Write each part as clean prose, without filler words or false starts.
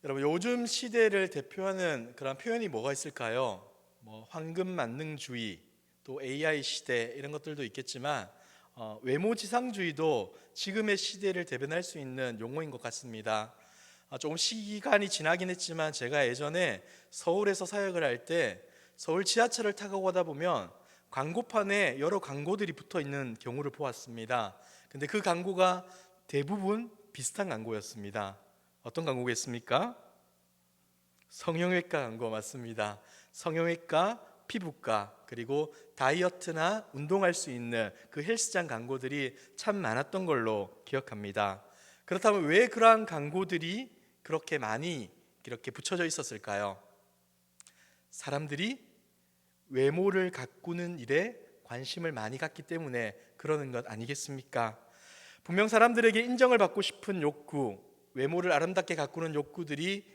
여러분, 요즘 시대를 대표하는 그런 표현이 뭐가 있을까요? 황금 만능주의, 또 AI 시대 이런 것들도 있겠지만 외모지상주의도 지금의 시대를 대변할 수 있는 용어인 것 같습니다. 조금 시간이 지나긴 했지만 제가 예전에 서울에서 사역을 할 때 서울 지하철을 타고 가다 보면 광고판에 여러 광고들이 붙어 있는 경우를 보았습니다. 근데 그 광고가 대부분 비슷한 광고였습니다. 어떤 광고겠습니까? 성형외과 광고 맞습니다. 성형외과, 피부과, 그리고 다이어트나 운동할 수 있는 그 헬스장 광고들이 참 많았던 걸로 기억합니다. 그렇다면 왜 그러한 광고들이 그렇게 많이 이렇게 붙여져 있었을까요? 사람들이 외모를 가꾸는 일에 관심을 많이 갖기 때문에 그러는 것 아니겠습니까? 분명 사람들에게 인정을 받고 싶은 욕구, 외모를 아름답게 가꾸는 욕구들이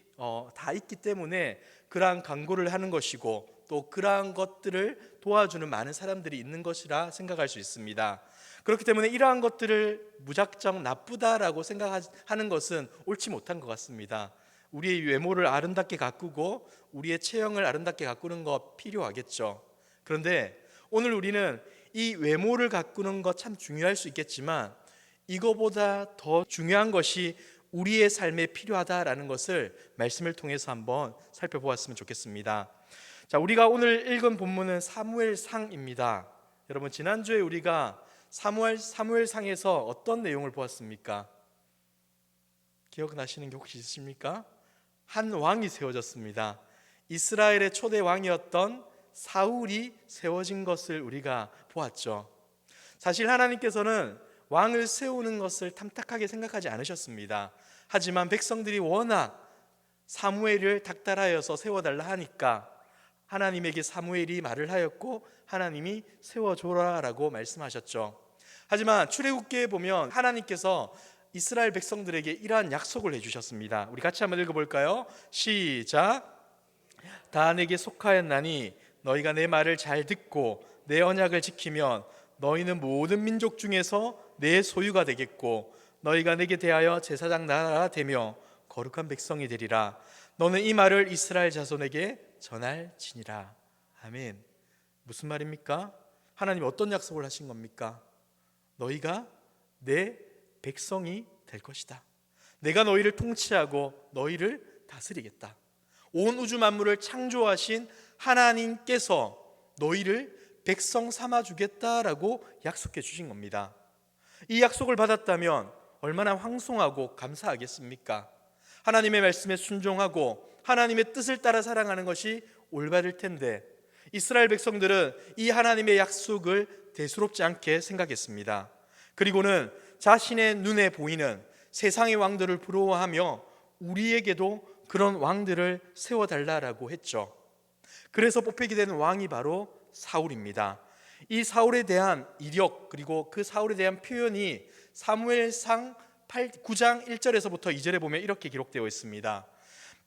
다 있기 때문에 그러한 광고를 하는 것이고, 또 그러한 것들을 도와주는 많은 사람들이 있는 것이라 생각할 수 있습니다. 그렇기 때문에 이러한 것들을 무작정 나쁘다라고 생각하는 것은 옳지 못한 것 같습니다. 우리의 외모를 아름답게 가꾸고 우리의 체형을 아름답게 가꾸는 것 필요하겠죠. 그런데 오늘 우리는 이 외모를 가꾸는 것 참 중요할 수 있겠지만, 이거보다 더 중요한 것이 우리의 삶에 필요하다라는 것을 말씀을 통해서 한번 살펴보았으면 좋겠습니다. 자, 우리가 오늘 읽은 본문은 사무엘상입니다. 여러분, 지난주에 우리가 사무엘상에서 어떤 내용을 보았습니까? 기억나시는 게 혹시 있으십니까? 한 왕이 세워졌습니다. 이스라엘의 초대 왕이었던 사울이 세워진 것을 우리가 보았죠. 사실 하나님께서는 왕을 세우는 것을 탐탁하게 생각하지 않으셨습니다. 하지만 백성들이 워낙 사무엘을 닥달하여서 세워달라 하니까 하나님에게 사무엘이 말을 하였고 하나님이 세워줘라라고 말씀하셨죠. 하지만 출애굽기에 보면 하나님께서 이스라엘 백성들에게 이러한 약속을 해주셨습니다. 우리 같이 한번 읽어볼까요? 시작. 다 내게 속하였나니 너희가 내 말을 잘 듣고 내 언약을 지키면 너희는 모든 민족 중에서 내 소유가 되겠고 너희가 내게 대하여 제사장 나라가 되며 거룩한 백성이 되리라. 너는 이 말을 이스라엘 자손에게 전할지니라. 아멘. 무슨 말입니까? 하나님 어떤 약속을 하신 겁니까? 너희가 내 백성이 될 것이다. 내가 너희를 통치하고 너희를 다스리겠다. 온 우주 만물을 창조하신 하나님께서 너희를 백성 삼아 주겠다라고 약속해 주신 겁니다. 이 약속을 받았다면 얼마나 황송하고 감사하겠습니까? 하나님의 말씀에 순종하고 하나님의 뜻을 따라 살아가는 것이 올바를 텐데 이스라엘 백성들은 이 하나님의 약속을 대수롭지 않게 생각했습니다. 그리고는 자신의 눈에 보이는 세상의 왕들을 부러워하며 우리에게도 그런 왕들을 세워달라고 했죠. 그래서 뽑히게 되는 왕이 바로 사울입니다. 이 사울에 대한 이력, 그리고 그 사울에 대한 표현이 사무엘상 9장 1절에서부터 2절에 보면 이렇게 기록되어 있습니다.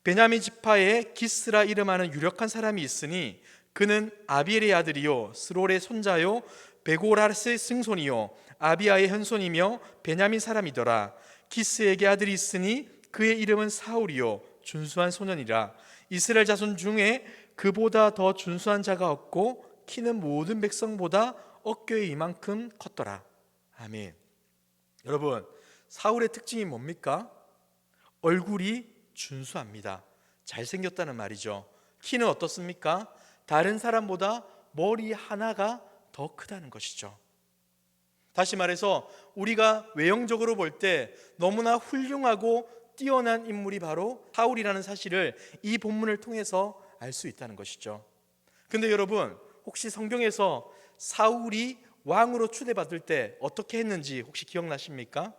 베냐민 지파에 기스라 이름하는 유력한 사람이 있으니 그는 아비엘의 아들이요 스롤의 손자요 베고라스의 증손이요 아비아의 현손이며 베냐민 사람이더라. 기스에게 아들이 있으니 그의 이름은 사울이요 준수한 소년이라. 이스라엘 자손 중에 그보다 더 준수한 자가 없고 키는 모든 백성보다 어깨에 이만큼 컸더라. 아멘. 여러분, 사울의 특징이 뭡니까? 얼굴이 준수합니다. 잘생겼다는 말이죠. 키는 어떻습니까? 다른 사람보다 머리 하나가 더 크다는 것이죠. 다시 말해서 우리가 외형적으로 볼 때 너무나 훌륭하고 뛰어난 인물이 바로 사울이라는 사실을 이 본문을 통해서 알 수 있다는 것이죠. 근데 여러분, 혹시 성경에서 사울이 왕으로 추대받을 때 어떻게 했는지 혹시 기억나십니까?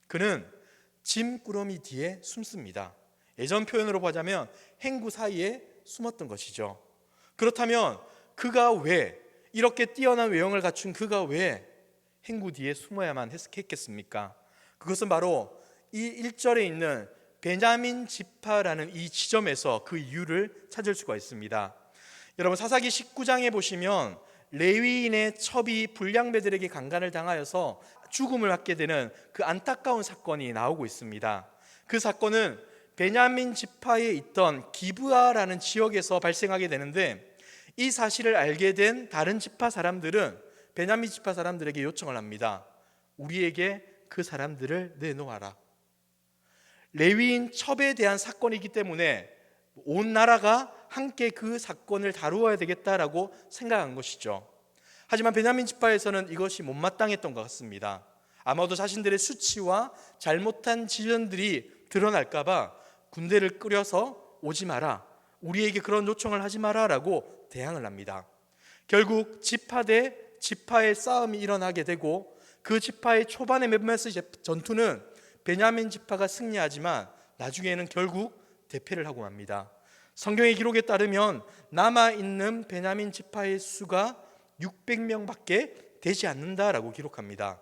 그는 짐꾸러미 뒤에 숨습니다. 예전 표현으로 보자면 행구 사이에 숨었던 것이죠. 그렇다면 그가 왜 이렇게 뛰어난 외형을 갖춘 그가 왜 행구 뒤에 숨어야만 했겠습니까? 그것은 바로 이 1절에 있는 베냐민 지파라는 이 지점에서 그 이유를 찾을 수가 있습니다. 여러분, 사사기 19장에 보시면 레위인의 첩이 불량배들에게 강간을 당하여서 죽음을 맞게 되는 그 안타까운 사건이 나오고 있습니다. 그 사건은 베냐민 지파에 있던 기브아라는 지역에서 발생하게 되는데, 이 사실을 알게 된 다른 지파 사람들은 베냐민 지파 사람들에게 요청을 합니다. 우리에게 그 사람들을 내놓아라. 레위인 첩에 대한 사건이기 때문에 온 나라가 함께 그 사건을 다루어야 되겠다라고 생각한 것이죠. 하지만 베냐민 지파에서는 이것이 못마땅했던 것 같습니다. 아마도 자신들의 수치와 잘못한 지연들이 드러날까 봐 군대를 끌여서 오지 마라, 우리에게 그런 요청을 하지 마라 라고 대항을 합니다. 결국 지파 대 지파의 싸움이 일어나게 되고, 그 지파의 초반의 몇몇 전투는 베냐민 지파가 승리하지만 나중에는 결국 대패를 하고 맙니다. 성경의 기록에 따르면 남아있는 베냐민 지파의 수가 600명밖에 되지 않는다라고 기록합니다.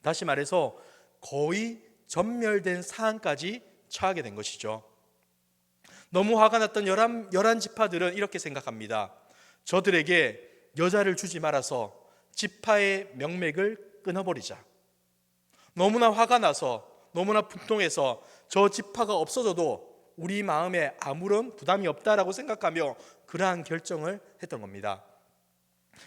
다시 말해서 거의 전멸된 상황까지 처하게 된 것이죠. 너무 화가 났던 열한 지파들은 이렇게 생각합니다. 저들에게 여자를 주지 말아서 지파의 명맥을 끊어버리자. 너무나 화가 나서, 너무나 분통해서 저 지파가 없어져도 우리 마음에 아무런 부담이 없다라고 생각하며 그러한 결정을 했던 겁니다.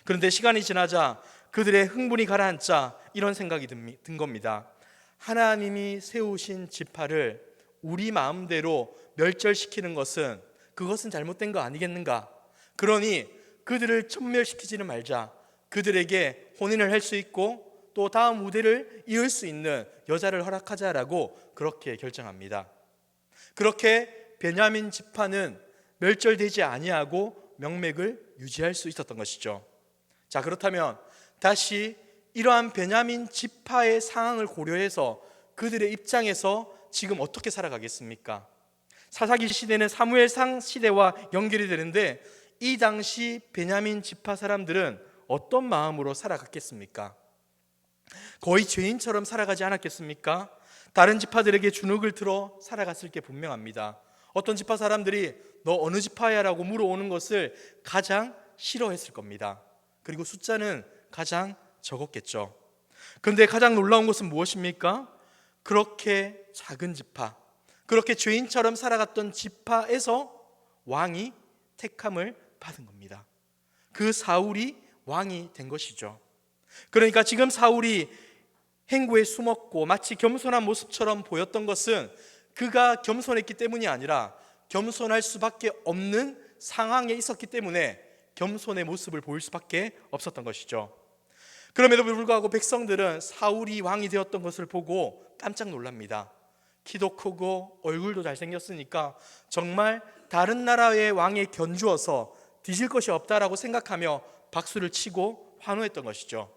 그런데 시간이 지나자 그들의 흥분이 가라앉자 이런 생각이 든 겁니다. 하나님이 세우신 지파를 우리 마음대로 멸절시키는 것은, 그것은 잘못된 거 아니겠는가? 그러니 그들을 천멸시키지는 말자. 그들에게 혼인을 할 수 있고 또 다음 우대를 이을 수 있는 여자를 허락하자라고 그렇게 결정합니다. 그렇게 베냐민 지파는 멸절되지 아니하고 명맥을 유지할 수 있었던 것이죠. 자, 그렇다면 다시 이러한 베냐민 지파의 상황을 고려해서 그들의 입장에서 지금 어떻게 살아가겠습니까? 사사기 시대는 사무엘상 시대와 연결이 되는데, 이 당시 베냐민 지파 사람들은 어떤 마음으로 살아갔겠습니까? 거의 죄인처럼 살아가지 않았겠습니까? 다른 지파들에게 주눅을 들어 살아갔을 게 분명합니다. 어떤 지파 사람들이 너 어느 지파야? 라고 물어오는 것을 가장 싫어했을 겁니다. 그리고 숫자는 가장 적었겠죠. 그런데 가장 놀라운 것은 무엇입니까? 그렇게 작은 지파, 그렇게 죄인처럼 살아갔던 지파에서 왕이 택함을 받은 겁니다. 그 사울이 왕이 된 것이죠. 그러니까 지금 사울이 행구에 숨었고 마치 겸손한 모습처럼 보였던 것은 그가 겸손했기 때문이 아니라 겸손할 수밖에 없는 상황에 있었기 때문에 겸손의 모습을 보일 수밖에 없었던 것이죠. 그럼에도 불구하고 백성들은 사울이 왕이 되었던 것을 보고 깜짝 놀랍니다. 키도 크고 얼굴도 잘생겼으니까 정말 다른 나라의 왕에 견주어서 뒤질 것이 없다라고 생각하며 박수를 치고 환호했던 것이죠.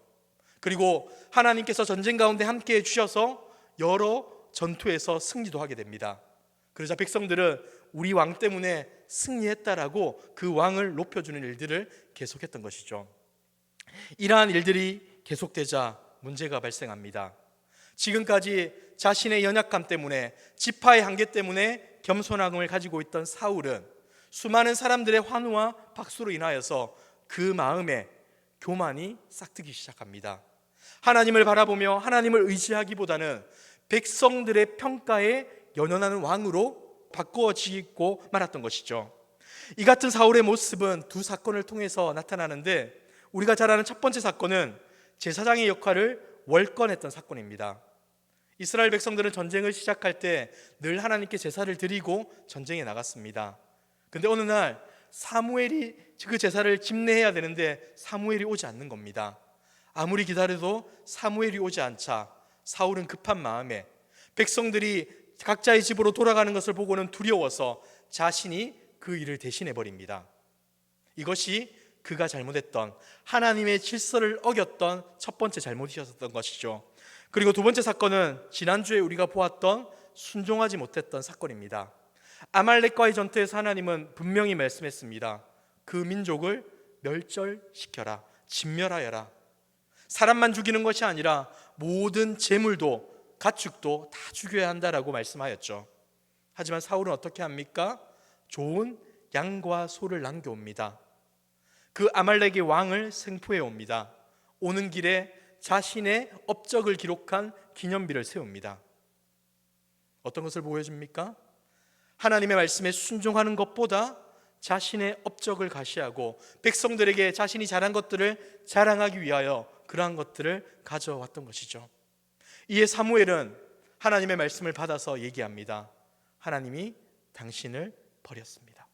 그리고 하나님께서 전쟁 가운데 함께해 주셔서 여러 전투에서 승리도 하게 됩니다. 그러자 백성들은 우리 왕 때문에 승리했다라고 그 왕을 높여주는 일들을 계속했던 것이죠. 이러한 일들이 계속되자 문제가 발생합니다. 지금까지 자신의 연약함 때문에, 지파의 한계 때문에 겸손함을 가지고 있던 사울은 수많은 사람들의 환호와 박수로 인하여서 그 마음에 교만이 싹트기 시작합니다. 하나님을 바라보며 하나님을 의지하기보다는 백성들의 평가에 연연하는 왕으로 바꾸어지고 말았던 것이죠. 이 같은 사울의 모습은 두 사건을 통해서 나타나는데, 우리가 잘 아는 첫 번째 사건은 제사장의 역할을 월권했던 사건입니다. 이스라엘 백성들은 전쟁을 시작할 때 늘 하나님께 제사를 드리고 전쟁에 나갔습니다. 그런데 어느 날 사무엘이 그 제사를 집례해야 되는데 사무엘이 오지 않는 겁니다. 아무리 기다려도 사무엘이 오지 않자 사울은 급한 마음에 백성들이 각자의 집으로 돌아가는 것을 보고는 두려워서 자신이 그 일을 대신해 버립니다. 이것이 그가 잘못했던, 하나님의 질서를 어겼던 첫 번째 잘못이었던 것이죠. 그리고 두 번째 사건은 지난주에 우리가 보았던 순종하지 못했던 사건입니다. 아말렉과의 전투에서 하나님은 분명히 말씀했습니다. 그 민족을 멸절시켜라, 진멸하여라. 사람만 죽이는 것이 아니라 모든 재물도 가축도 다 죽여야 한다라고 말씀하였죠. 하지만 사울은 어떻게 합니까? 좋은 양과 소를 남겨옵니다. 그 아말렉의 왕을 생포해 옵니다. 오는 길에 자신의 업적을 기록한 기념비를 세웁니다. 어떤 것을 보여줍니까? 하나님의 말씀에 순종하는 것보다 자신의 업적을 가시하고 백성들에게 자신이 잘한 것들을 자랑하기 위하여 그러한 것들을 가져왔던 것이죠. 이에 사무엘은 하나님의 말씀을 받아서 얘기합니다. 하나님이 당신을 버렸습니다.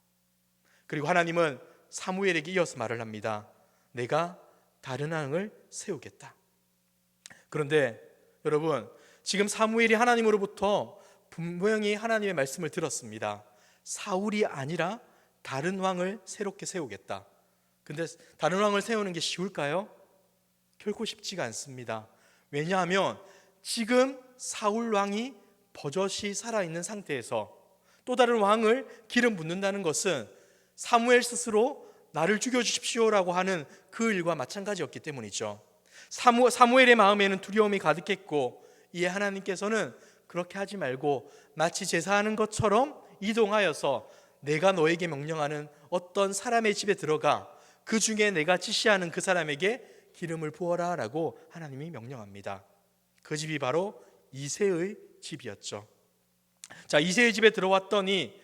그리고 하나님은 사무엘에게 이어서 말을 합니다. 내가 다른 왕을 세우겠다. 그런데 여러분, 지금 사무엘이 하나님으로부터 분명히 하나님의 말씀을 들었습니다. 사울이 아니라 다른 왕을 새롭게 세우겠다. 근데 다른 왕을 세우는 게 쉬울까요? 결코 쉽지가 않습니다. 왜냐하면 지금 사울 왕이 버젓이 살아있는 상태에서 또 다른 왕을 기름 붓는다는 것은 사무엘 스스로 나를 죽여주십시오라고 하는 그 일과 마찬가지였기 때문이죠. 사무엘의 마음에는 두려움이 가득했고, 이에 하나님께서는 그렇게 하지 말고 마치 제사하는 것처럼 이동하여서 내가 너에게 명령하는 어떤 사람의 집에 들어가 그 중에 내가 지시하는 그 사람에게 기름을 부어라 라고 하나님이 명령합니다. 그 집이 바로 이새의 집이었죠. 자, 이새의 집에 들어왔더니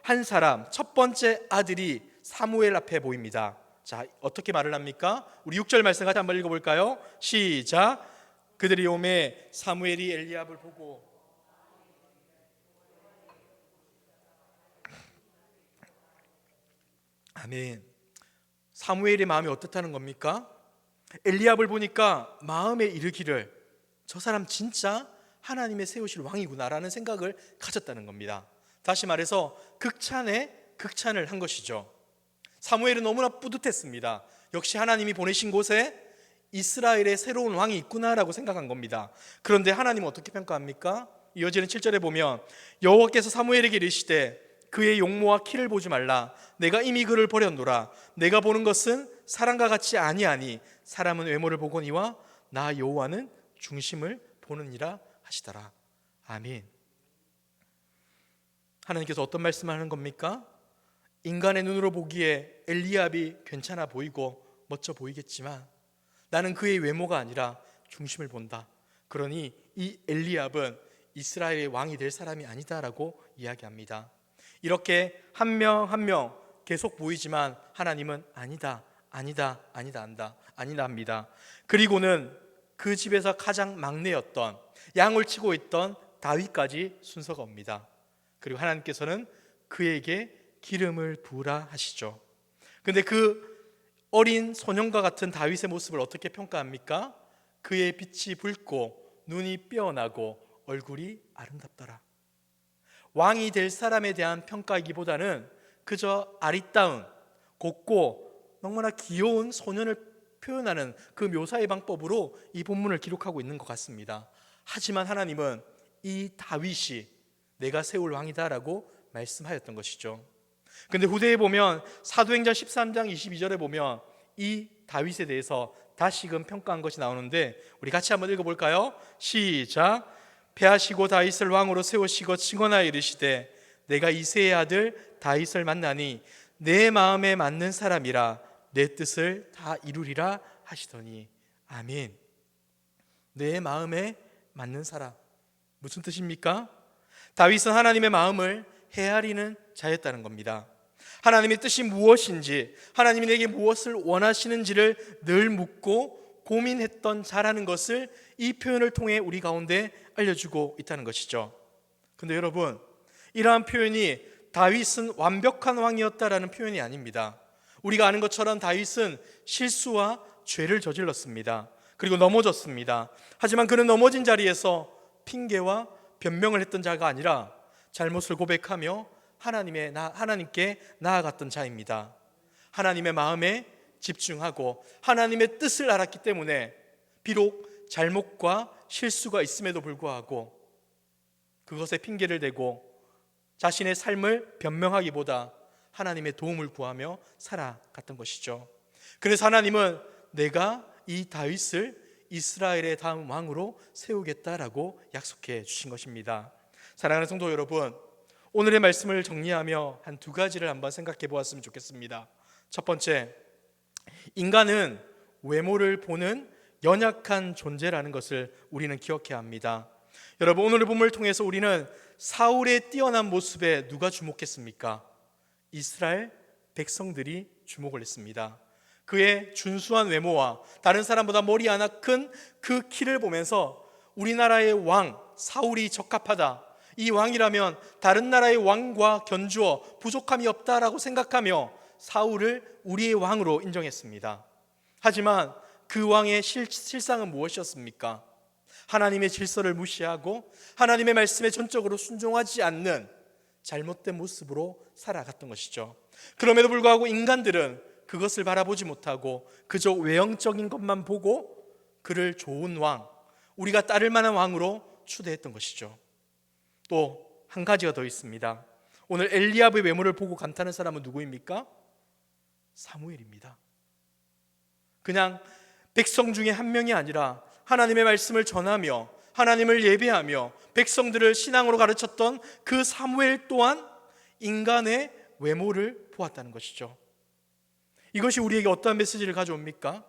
한 사람, 첫 번째 아들이 사무엘 앞에 보입니다. 자, 어떻게 말을 합니까? 우리 6절 말씀 같이 한번 읽어볼까요? 시작. 그들이 오매 사무엘이 엘리압을 보고 아멘. 사무엘의 마음이 어떻다는 겁니까? 엘리압을 보니까 마음에 이르기를 저 사람 진짜 하나님의 세우실 왕이구나라는 생각을 가졌다는 겁니다. 다시 말해서 극찬을 한 것이죠. 사무엘은 너무나 뿌듯했습니다. 역시 하나님이 보내신 곳에 이스라엘의 새로운 왕이 있구나라고 생각한 겁니다. 그런데 하나님은 어떻게 평가합니까? 이어지는 7절에 보면 여호와께서 사무엘에게 이르시되 그의 용모와 키를 보지 말라. 내가 이미 그를 버렸노라. 내가 보는 것은 사람과 같이 아니하니 사람은 외모를 보거니와 나 여호와는 중심을 보느니라 하시더라. 아멘. 하나님께서 어떤 말씀을 하는 겁니까? 인간의 눈으로 보기에 엘리압이 괜찮아 보이고 멋져 보이겠지만 나는 그의 외모가 아니라 중심을 본다. 그러니 이 엘리압은 이스라엘의 왕이 될 사람이 아니다라고 이야기합니다. 이렇게 한 명 한 명 계속 보이지만 하나님은 아니다 합니다. 그리고는 그 집에서 가장 막내였던 양을 치고 있던 다윗까지 순서가 옵니다. 그리고 하나님께서는 그에게 기름을 부으라 하시죠. 그런데 그 어린 소년과 같은 다윗의 모습을 어떻게 평가합니까? 그의 빛이 붉고 눈이 빼어나고 얼굴이 아름답더라. 왕이 될 사람에 대한 평가이기보다는 그저 아리따운 곱고 너무나 귀여운 소년을 표현하는 그 묘사의 방법으로 이 본문을 기록하고 있는 것 같습니다. 하지만 하나님은 이 다윗이 내가 세울 왕이다라고 말씀하였던 것이죠. 그런데 후대에 보면 사도행전 13장 22절에 보면 이 다윗에 대해서 다시금 평가한 것이 나오는데 우리 같이 한번 읽어볼까요? 시작. 패하시고 다윗을 왕으로 세우시고 증언하여 이르시되 내가 이새의 아들 다윗을 만나니 내 마음에 맞는 사람이라 내 뜻을 다 이루리라 하시더니. 아멘. 내 마음에 맞는 사람, 무슨 뜻입니까? 다윗은 하나님의 마음을 헤아리는 자였다는 겁니다. 하나님의 뜻이 무엇인지, 하나님이 내게 무엇을 원하시는지를 늘 묻고 고민했던 자라는 것을 이 표현을 통해 우리 가운데 알려주고 있다는 것이죠. 그런데 여러분, 이러한 표현이 다윗은 완벽한 왕이었다라는 표현이 아닙니다. 우리가 아는 것처럼 다윗은 실수와 죄를 저질렀습니다. 그리고 넘어졌습니다. 하지만 그는 넘어진 자리에서 핑계와 변명을 했던 자가 아니라 잘못을 고백하며 하나님께 나아갔던 자입니다. 하나님의 마음에 집중하고 하나님의 뜻을 알았기 때문에 비록 잘못과 실수가 있음에도 불구하고 그것에 핑계를 대고 자신의 삶을 변명하기보다 하나님의 도움을 구하며 살아갔던 것이죠. 그래서 하나님은 내가 이 다윗을 이스라엘의 다음 왕으로 세우겠다라고 약속해 주신 것입니다. 사랑하는 성도 여러분, 오늘의 말씀을 정리하며 한 두 가지를 한번 생각해 보았으면 좋겠습니다. 첫 번째, 인간은 외모를 보는 연약한 존재라는 것을 우리는 기억해야 합니다. 여러분, 오늘의 본문을 통해서 우리는 사울의 뛰어난 모습에 누가 주목했습니까? 이스라엘 백성들이 주목을 했습니다. 그의 준수한 외모와 다른 사람보다 머리 하나 큰 그 키를 보면서 우리나라의 왕 사울이 적합하다, 이 왕이라면 다른 나라의 왕과 견주어 부족함이 없다라고 생각하며 사울을 우리의 왕으로 인정했습니다. 하지만 그 왕의 실상은 무엇이었습니까? 하나님의 질서를 무시하고 하나님의 말씀에 전적으로 순종하지 않는 잘못된 모습으로 살아갔던 것이죠. 그럼에도 불구하고 인간들은 그것을 바라보지 못하고 그저 외형적인 것만 보고 그를 좋은 왕, 우리가 따를 만한 왕으로 추대했던 것이죠. 또 한 가지가 더 있습니다. 오늘 엘리압의 외모를 보고 감탄하는 사람은 누구입니까? 사무엘입니다. 그냥 백성 중에 한 명이 아니라 하나님의 말씀을 전하며 하나님을 예배하며 백성들을 신앙으로 가르쳤던 그 사무엘 또한 인간의 외모를 보았다는 것이죠. 이것이 우리에게 어떠한 메시지를 가져옵니까?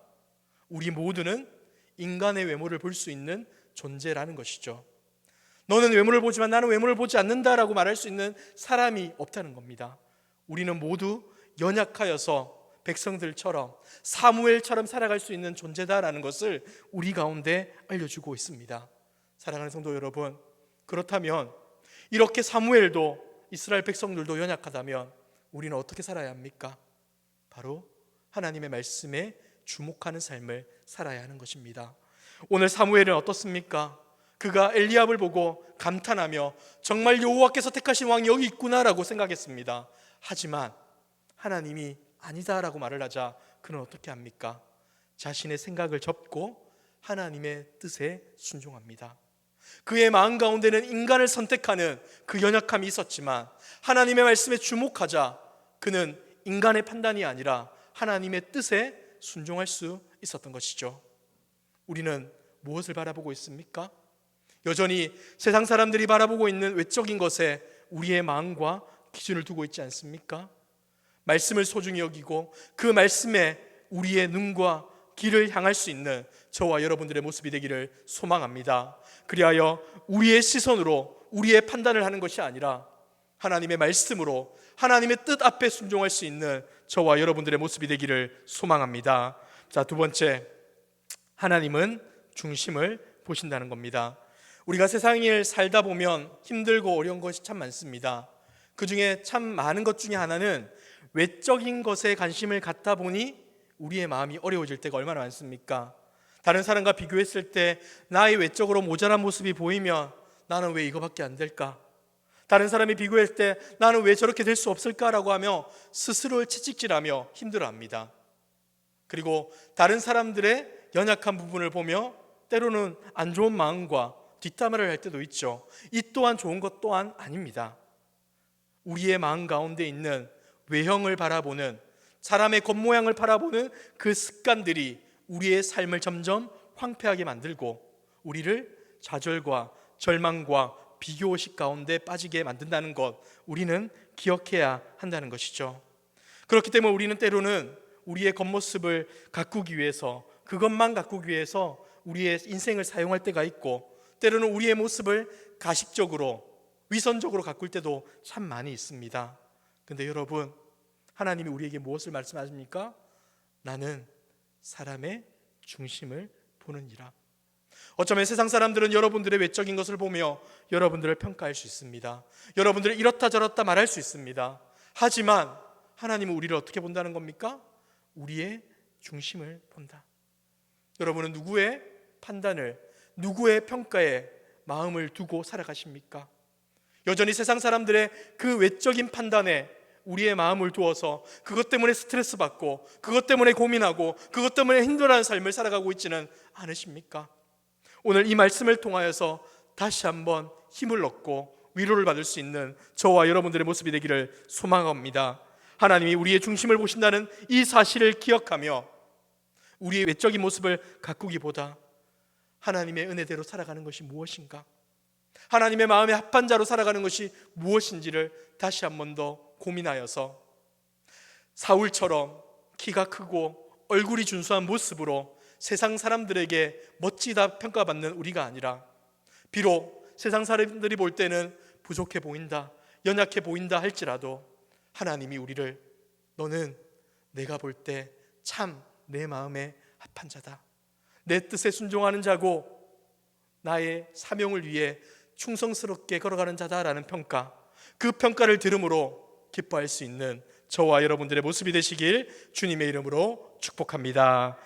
우리 모두는 인간의 외모를 볼 수 있는 존재라는 것이죠. 너는 외모를 보지만 나는 외모를 보지 않는다라고 말할 수 있는 사람이 없다는 겁니다. 우리는 모두 연약하여서 백성들처럼 사무엘처럼 살아갈 수 있는 존재다라는 것을 우리 가운데 알려주고 있습니다. 사랑하는 성도 여러분, 그렇다면 이렇게 사무엘도 이스라엘 백성들도 연약하다면 우리는 어떻게 살아야 합니까? 바로 하나님의 말씀에 주목하는 삶을 살아야 하는 것입니다. 오늘 사무엘은 어떻습니까? 그가 엘리압을 보고 감탄하며 정말 여호와께서 택하신 왕이 여기 있구나라고 생각했습니다. 하지만 하나님이 아니다라고 말을 하자 그는 어떻게 합니까? 자신의 생각을 접고 하나님의 뜻에 순종합니다. 그의 마음 가운데는 인간을 선택하는 그 연약함이 있었지만 하나님의 말씀에 주목하자 그는 인간의 판단이 아니라 하나님의 뜻에 순종할 수 있었던 것이죠. 우리는 무엇을 바라보고 있습니까? 여전히 세상 사람들이 바라보고 있는 외적인 것에 우리의 마음과 기준을 두고 있지 않습니까? 말씀을 소중히 여기고 그 말씀에 우리의 눈과 길을 향할 수 있는 저와 여러분들의 모습이 되기를 소망합니다. 그리하여 우리의 시선으로 우리의 판단을 하는 것이 아니라 하나님의 말씀으로 하나님의 뜻 앞에 순종할 수 있는 저와 여러분들의 모습이 되기를 소망합니다. 자, 두 번째, 하나님은 중심을 보신다는 겁니다. 우리가 세상을 살다 보면 힘들고 어려운 것이 참 많습니다. 그 중에 참 많은 것 중에 하나는 외적인 것에 관심을 갖다 보니 우리의 마음이 어려워질 때가 얼마나 많습니까? 다른 사람과 비교했을 때 나의 외적으로 모자란 모습이 보이면 나는 왜 이거밖에 안 될까? 다른 사람이 비교할 때 나는 왜 저렇게 될 수 없을까라고 하며 스스로를 채찍질하며 힘들어합니다. 그리고 다른 사람들의 연약한 부분을 보며 때로는 안 좋은 마음과 뒷담화를 할 때도 있죠. 이 또한 좋은 것 또한 아닙니다. 우리의 마음 가운데 있는 외형을 바라보는, 사람의 겉모양을 바라보는 그 습관들이 우리의 삶을 점점 황폐하게 만들고 우리를 좌절과 절망과 비교의식 가운데 빠지게 만든다는 것, 우리는 기억해야 한다는 것이죠. 그렇기 때문에 우리는 때로는 우리의 겉모습을 가꾸기 위해서, 그것만 가꾸기 위해서 우리의 인생을 사용할 때가 있고, 때로는 우리의 모습을 가식적으로 위선적으로 가꿀 때도 참 많이 있습니다. 근데 여러분, 하나님이 우리에게 무엇을 말씀하십니까? 나는 사람의 중심을 보느니라. 어쩌면 세상 사람들은 여러분들의 외적인 것을 보며 여러분들을 평가할 수 있습니다. 여러분들을 이렇다 저렇다 말할 수 있습니다. 하지만 하나님은 우리를 어떻게 본다는 겁니까? 우리의 중심을 본다. 여러분은 누구의 판단을, 누구의 평가에 마음을 두고 살아가십니까? 여전히 세상 사람들의 그 외적인 판단에 우리의 마음을 두어서 그것 때문에 스트레스 받고 그것 때문에 고민하고 그것 때문에 힘들어하는 삶을 살아가고 있지는 않으십니까? 오늘 이 말씀을 통하여서 다시 한번 힘을 얻고 위로를 받을 수 있는 저와 여러분들의 모습이 되기를 소망합니다. 하나님이 우리의 중심을 보신다는 이 사실을 기억하며 우리의 외적인 모습을 가꾸기보다 하나님의 은혜대로 살아가는 것이 무엇인가, 하나님의 마음에 합한 자로 살아가는 것이 무엇인지를 다시 한 번 더 고민하여서 사울처럼 키가 크고 얼굴이 준수한 모습으로 세상 사람들에게 멋지다 평가받는 우리가 아니라, 비록 세상 사람들이 볼 때는 부족해 보인다, 연약해 보인다 할지라도 하나님이 우리를 너는 내가 볼 때 참 내 마음에 합한 자다, 내 뜻에 순종하는 자고 나의 사명을 위해 충성스럽게 걸어가는 자다라는 평가, 그 평가를 들음으로 기뻐할 수 있는 저와 여러분들의 모습이 되시길 주님의 이름으로 축복합니다.